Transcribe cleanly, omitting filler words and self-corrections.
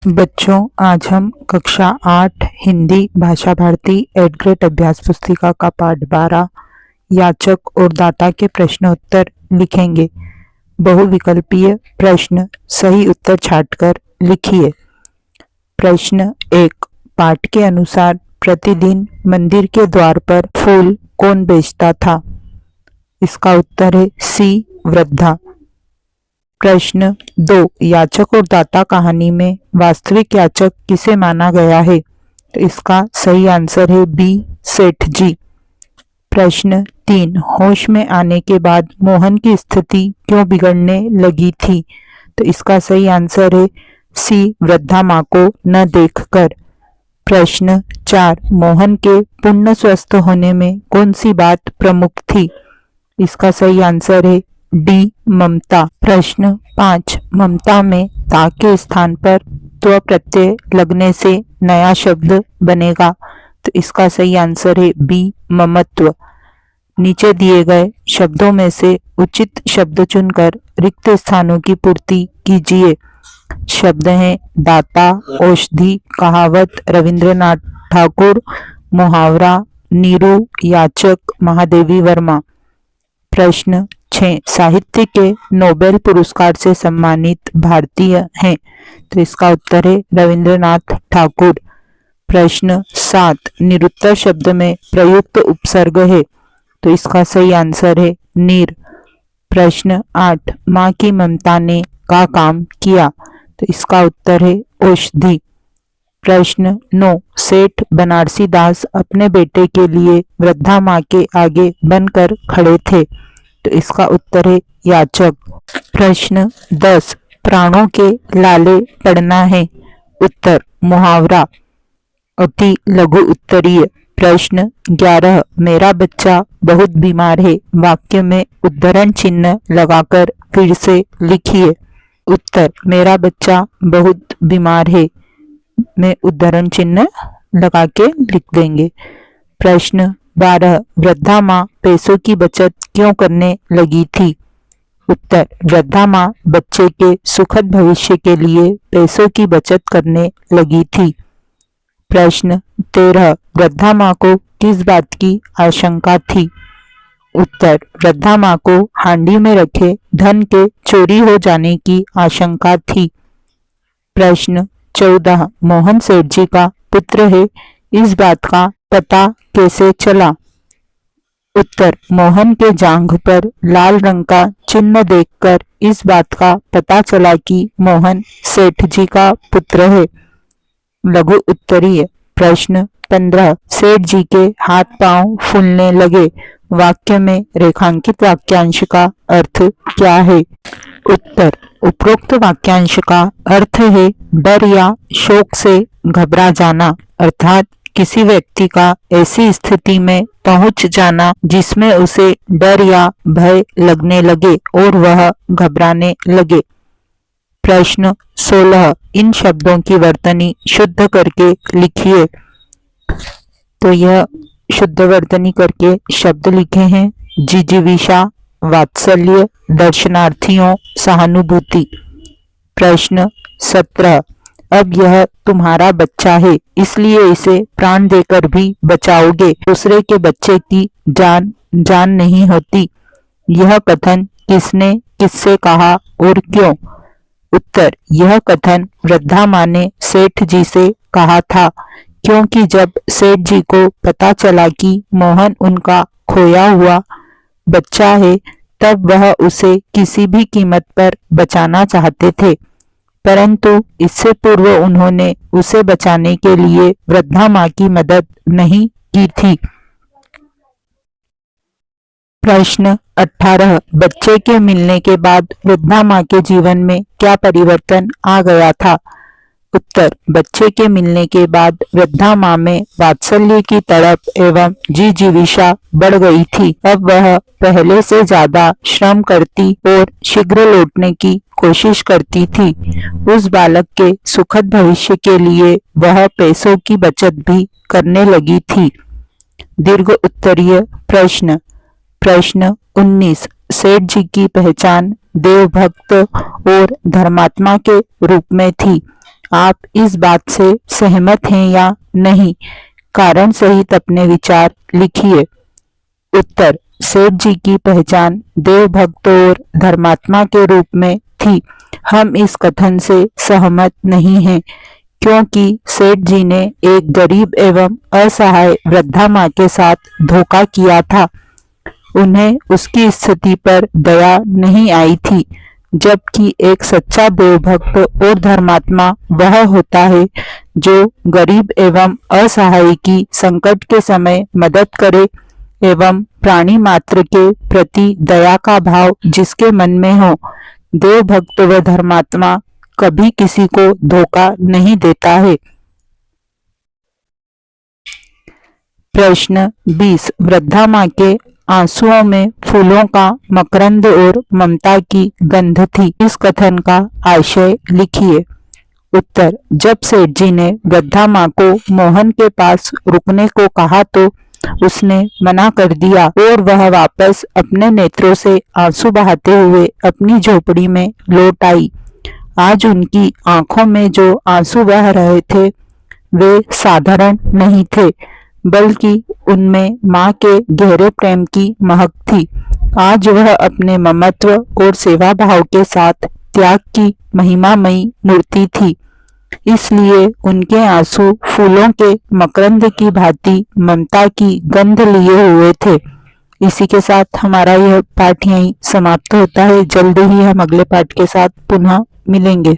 बच्चों, आज हम कक्षा 8 हिंदी भाषा भारती एड ग्रेड अभ्यास पुस्तिका का पाठ 12 याचक और दाता के प्रश्न उत्तर लिखेंगे। बहुविकल्पीय प्रश्न सही उत्तर छांटकर लिखिए। प्रश्न 1, पाठ के अनुसार प्रतिदिन मंदिर के द्वार पर फूल कौन बेचता था? इसका उत्तर है सी, वृद्धा। प्रश्न 2, याचक और दाता कहानी में वास्तविक याचक किसे माना गया है? तो इसका सही आंसर है बी, सेठ जी। प्रश्न 3, होश में आने के बाद मोहन की स्थिति क्यों बिगड़ने लगी थी? तो इसका सही आंसर है सी, वृद्धा माँ को न देखकर। प्रश्न 4, मोहन के पूर्ण स्वस्थ होने में कौन सी बात प्रमुख थी? इसका सही आंसर है डी, ममता। प्रश्न 5, ममता में ता के स्थान पर त्व प्रत्यय लगने से नया शब्द बनेगा। तो इसका सही आंसर है बी, ममत्व। नीचे दिए गए शब्दों में से उचित शब्द चुनकर रिक्त स्थानों की पूर्ति कीजिए। शब्द हैं दाता, औषधि, कहावत, रविंद्रनाथ ठाकुर, मुहावरा, नीरू, याचक, महादेवी वर्मा। प्रश्न 6, साहित्य के नोबेल पुरस्कार से सम्मानित भारतीय हैं? तो इसका उत्तर है रविंद्रनाथ ठाकुर। प्रश्न 7, निरुत्तर शब्द में प्रयुक्त उपसर्ग है? तो इसका सही आंसर है नीर। प्रश्न 8, माँ की ममता ने का काम किया? तो इसका उत्तर है औषधि। प्रश्न 9, सेठ बनारसी दास अपने बेटे के लिए वृद्धा माँ के आगे बनकर खड़े थे। तो इसका उत्तर है याचक। प्रश्न 10, प्राणों के लाले पड़ना है? उत्तर मुहावरा। अति लघु उत्तरीय। प्रश्न 11, मेरा बच्चा बहुत बीमार है, वाक्य में उद्धरण चिन्ह लगाकर फिर से लिखिए। उत्तर, मेरा बच्चा बहुत बीमार है में उद्धरण चिन्ह लगा के लिख देंगे। प्रश्न 12, वृद्धा माँ पैसों की बचत क्यों करने लगी थी? उत्तर, वृद्धा माँ बच्चे के सुखद भविष्य के लिए पैसों की बचत करने लगी थी। प्रश्न 13, वृद्धा माँ को किस बात की आशंका थी? उत्तर, वृद्धा माँ को हांडी में रखे धन के चोरी हो जाने की आशंका थी। प्रश्न 14, मोहन सेठ जी का पुत्र है, इस बात का पता कैसे चला? उत्तर, मोहन के जांघ पर लाल रंग का चिन्ह देखकर इस बात का पता चला कि मोहन सेठ जी का पुत्र है। लघु उत्तरीय। प्रश्न 15, सेठ जी के हाथ पांव फूलने लगे, वाक्य में रेखांकित वाक्यांश का अर्थ क्या है? उत्तर, उपरोक्त वाक्यांश का अर्थ है डर या शोक से घबरा जाना, अर्थात किसी व्यक्ति का ऐसी स्थिति में पहुंच जाना जिसमें उसे डर या भय लगने लगे और वह घबराने लगे। प्रश्न 16, इन शब्दों की वर्तनी शुद्ध करके लिखिए। तो यह शुद्ध वर्तनी करके शब्द लिखे हैं जिजीविषा, वात्सल्य, दर्शनार्थियों, सहानुभूति। प्रश्न 17, अब यह तुम्हारा बच्चा है, इसलिए इसे प्राण देकर भी बचाओगे, दूसरे के बच्चे की जान नहीं होती। यह कथन किसने किससे कहा और क्यों? उत्तर, यह कथन वृद्धा माँ ने सेठ जी से कहा था, क्योंकि जब सेठ जी को पता चला कि मोहन उनका खोया हुआ बच्चा है, तब वह उसे किसी भी कीमत पर बचाना चाहते थे, परंतु इससे पूर्व उन्होंने उसे बचाने के लिए वृद्धा माँ की मदद नहीं की थी। प्रश्न 18, बच्चे के मिलने के बाद वृद्धा माँ के जीवन में क्या परिवर्तन आ गया था? उत्तर, बच्चे के मिलने के बाद वृद्धा माँ में वात्सल्य की तड़प एवं जिजीविषा बढ़ गई थी। अब वह पहले से ज्यादा श्रम करती और शीघ्र लौटने की कोशिश करती थी। उस बालक के सुखद भविष्य के लिए वह पैसों की बचत भी करने लगी थी। दीर्घ उत्तरीय प्रश्न। प्रश्न 19, सेठ जी की पहचान देवभक्त और धर्मात्मा के रूप में थी, आप इस बात से सहमत हैं या नहीं? कारण सहित अपने विचार लिखिए। उत्तर, सेठ जी की पहचान देवभक्त और धर्मात्मा के रूप में थी। हम इस कथन से सहमत नहीं हैं, क्योंकि सेठ जी ने एक गरीब एवं असहाय वृद्धा माँ के साथ धोखा किया था। उन्हें उसकी स्थिति पर दया नहीं आई थी, जबकि एक सच्चा देवभक्त और धर्मात्मा वह होता है जो गरीब एवं असहाय की संकट के समय मदद करे एवं प्राणी मात्र के प्रति दया का भाव जिसके मन में हो। देवभक्त व धर्मात्मा कभी किसी को धोखा नहीं देता है। प्रश्न 20। वृद्धा माँ के आंसुओं में फूलों का मकरंद और ममता की गंध थी। इस कथन का आशय लिखिए। उत्तर, जब सेठ जी ने वृद्धा माँ को मोहन के पास रुकने को कहा तो उसने मना कर दिया और वह वापस अपने नेत्रों से आंसू बहाते हुए अपनी झोपड़ी में लौट आई। आज उनकी आंखों में जो आंसू बह रहे थे वे साधारण नहीं थे, बल्कि उनमें माँ के गहरे प्रेम की महक थी। आज वह अपने ममत्व और सेवा भाव के साथ त्याग की महिमामयी मूर्ति थी, इसलिए उनके आंसू फूलों के मकरंद की भांति ममता की गंध लिए हुए थे। इसी के साथ हमारा यह पाठ यहीं समाप्त होता है। जल्द ही हम अगले पाठ के साथ पुनः मिलेंगे।